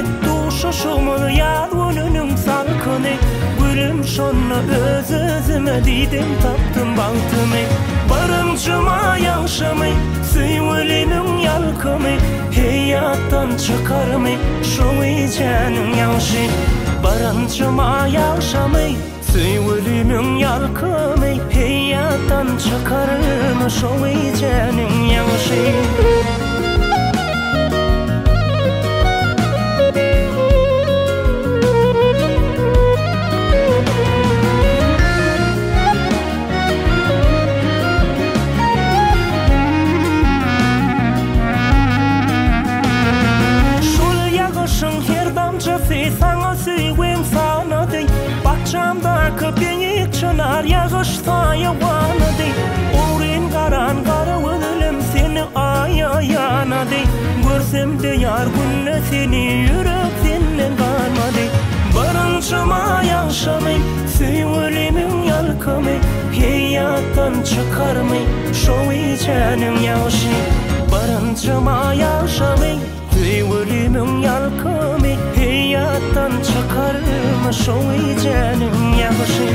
ettu şoşumu yar önünün salkını gülüm şonna öz-özüme didim taptım baltımı barımcıma yaşamı süyülümün yalkımı hayattan çıkarımı şu icenin yaşı barımcıma yaşamı süyülümün yalkımı hayattan çıkarımı şu icenin yaşı sana süyüm sana dey Bahçamda köpeğik çınar yağışta yavana dey Uğrin karan kara ölüm seni ayağına dey Görsem de yar günle seni yürek senin karma dey Barınçıma yaşamay süyülümün yalkamay hayattan çıkarmay şu içenim yaşı Barınçıma yaşamay süyülümün yalkamay hayattan çıkarma şu icenin yaşı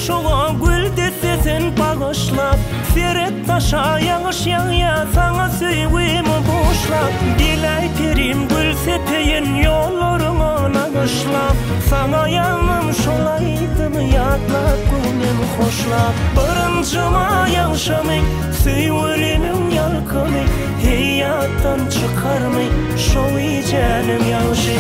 Şoğa gül desesin bağışlap Seret taşa yağış yağya sana süyümü boşlap Dilay pirim gül sepeyin yollarına nağışlap Sana yanım şolaydı mı yatlap gülüm hoşlap Barıncıma yaşamay süyülümün yalkamay hayattan çıkarmay şu icenim yaşı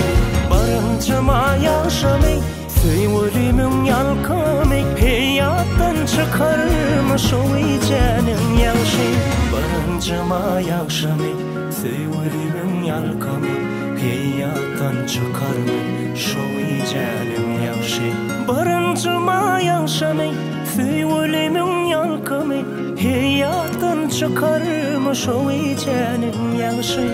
Barıncıma yaşamay süyülümün yalkamay hayattan çıkarma şu icenin yaşı Barıncıma yaşamay süyülümün yalkamay hayattan çıkarma şu icenin yaşı Barıncıma yaşamay süyülümün yalkamay hayattan çıkarma şu icenin yaşı